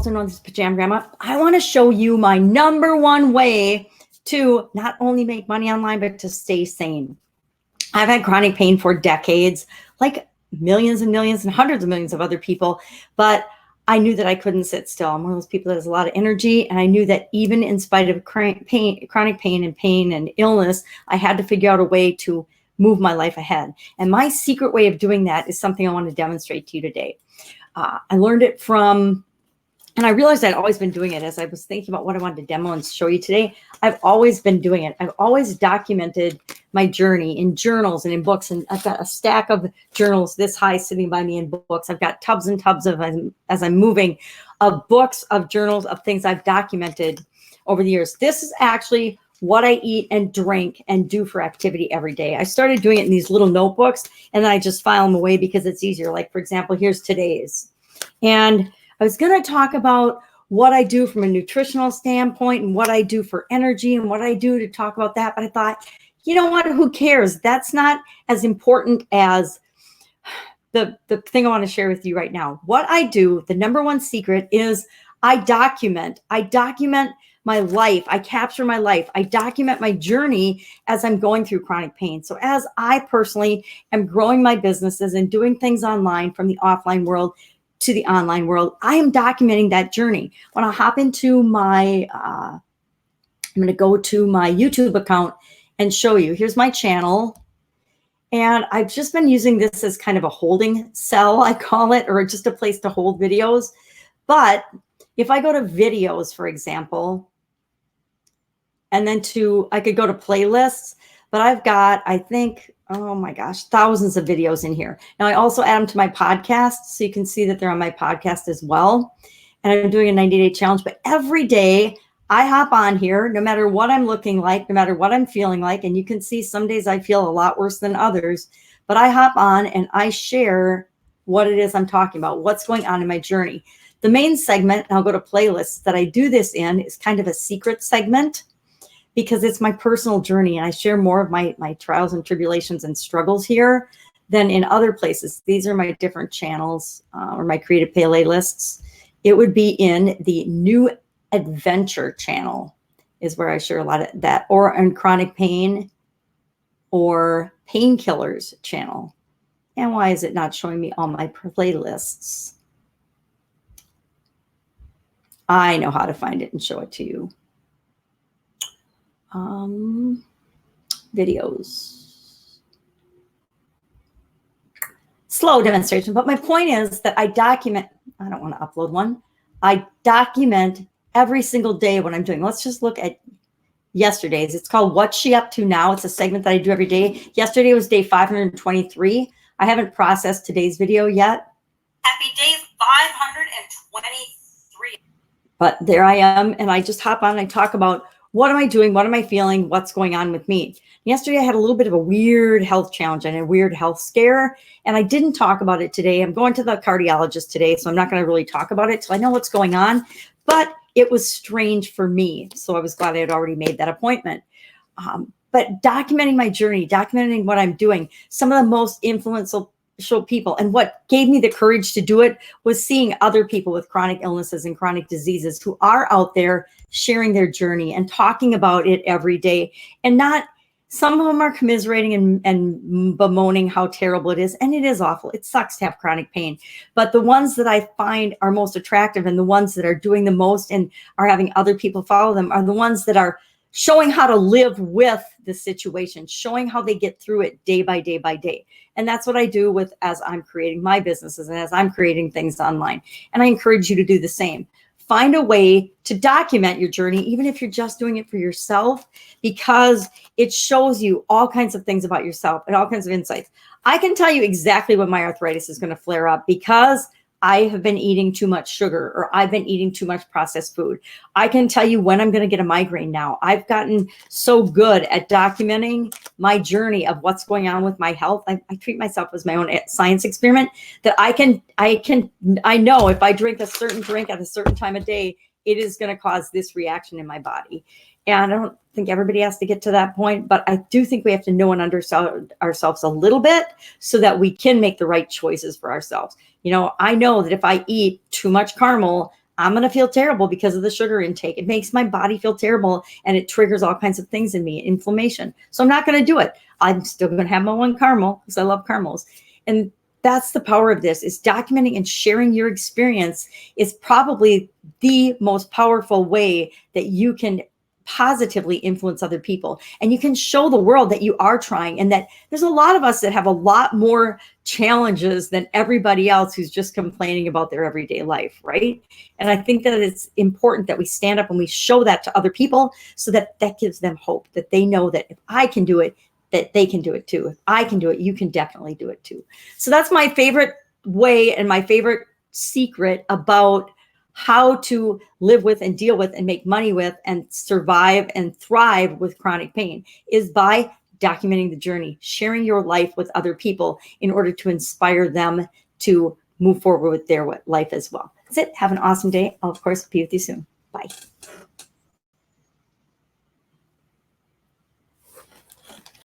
also known as Pajama Grandma, I want to show you my #1 way to not only make money online, but to stay sane. I've had chronic pain for decades, like millions and millions and hundreds of millions of other people, but I knew that I couldn't sit still. I'm one of those people that has a lot of energy, and I knew that even in spite of chronic pain and illness, I had to figure out a way to move my life ahead. And my secret way of doing that is something I want to demonstrate to you today. I learned it from, and I realized I'd always been doing it as I was thinking about what I wanted to demo and show you today. I've always been doing it. I've always documented my journey in journals and in books. And I've got a stack of journals this high sitting by me in books. I've got tubs and tubs of, as I'm moving, of books, of journals, of things I've documented over the years. This is actually what I eat and drink and do for activity every day. I started doing it in these little notebooks, and then I just file them away because it's easier. Like, for example, here's today's. And I was going to talk about what I do from a nutritional standpoint and what I do for energy and what I do to talk about that. But I thought, you know what, who cares? That's not as important as the thing I want to share with you right now. What I do, the #1 secret is I document my life. I capture my life. I document my journey as I'm going through chronic pain. So as I personally am growing my businesses and doing things online from the offline world to the online world, I am documenting that journey. When I hop into my, I'm going to go to my YouTube account and show you. Here's my channel. And I've just been using this as kind of a holding cell, I call it, or just a place to hold videos. But if I go to videos, for example, and then I could go to playlists, but I've got, I think, oh my gosh, thousands of videos in here. Now I also add them to my podcast, so you can see that they're on my podcast as well. And I'm doing a 90-day challenge, but every day I hop on here, no matter what I'm looking like, no matter what I'm feeling like. And you can see some days I feel a lot worse than others, but I hop on and I share what it is I'm talking about, what's going on in my journey. The main segment, and I'll go to playlists, that I do this in is kind of a secret segment, because it's my personal journey, and I share more of my trials and tribulations and struggles here than in other places. These are my different channels or my creative playlists. It would be in the New Adventure channel is where I share a lot of that, or on chronic pain or painkillers channel. And why is it not showing me all my playlists? I know how to find it and show it to you. Videos. Slow demonstration. But my point is that I document, I don't want to upload one. I document every single day what I'm doing. Let's just look at yesterday's. It's called What's She Up To Now? It's a segment that I do every day. Yesterday was day 523. I haven't processed today's video yet. Happy day 523. But there I am, and I just hop on and I talk about what am I doing? What am I feeling? What's going on with me? Yesterday, I had a little bit of a weird health challenge and a weird health scare, and I didn't talk about it today. I'm going to the cardiologist today, so I'm not going to really talk about it till I know what's going on, but it was strange for me, so I was glad I had already made that appointment. But documenting my journey, documenting what I'm doing, some of the most influential people, and what gave me the courage to do it was seeing other people with chronic illnesses and chronic diseases who are out there sharing their journey and talking about it every day. And not, some of them are commiserating and bemoaning how terrible it is. And it is awful. It sucks to have chronic pain. But the ones that I find are most attractive and the ones that are doing the most and are having other people follow them are the ones that are showing how to live with the situation, showing how they get through it day by day by day. And that's what I do with, as I'm creating my businesses and as I'm creating things online. And I encourage you to do the same. Find a way to document your journey, even if you're just doing it for yourself, because it shows you all kinds of things about yourself and all kinds of insights. I can tell you exactly when my arthritis is going to flare up because I have been eating too much sugar, or I've been eating too much processed food. I can tell you when I'm going to get a migraine now. I've gotten so good at documenting my journey of what's going on with my health. I treat myself as my own science experiment, that I know if I drink a certain drink at a certain time of day, it is going to cause this reaction in my body. And I don't think everybody has to get to that point, but I do think we have to know and understand ourselves a little bit so that we can make the right choices for ourselves. You know, I know that if I eat too much caramel, I'm going to feel terrible because of the sugar intake. It makes my body feel terrible and it triggers all kinds of things in me, inflammation. So I'm not going to do it. I'm still going to have my one caramel because I love caramels. And that's the power of this, is documenting and sharing your experience is probably the most powerful way that you can positively influence other people. And you can show the world that you are trying, and that there's a lot of us that have a lot more challenges than everybody else who's just complaining about their everyday life, right? And I think that it's important that we stand up and we show that to other people, so that that gives them hope, that they know that if I can do it, that they can do it too. If I can do it, you can definitely do it too. So that's my favorite way and my favorite secret about how to live with and deal with and make money with and survive and thrive with chronic pain, is by documenting the journey, sharing your life with other people in order to inspire them to move forward with their life as well. That's it. Have an awesome day. I'll, of course, be with you soon.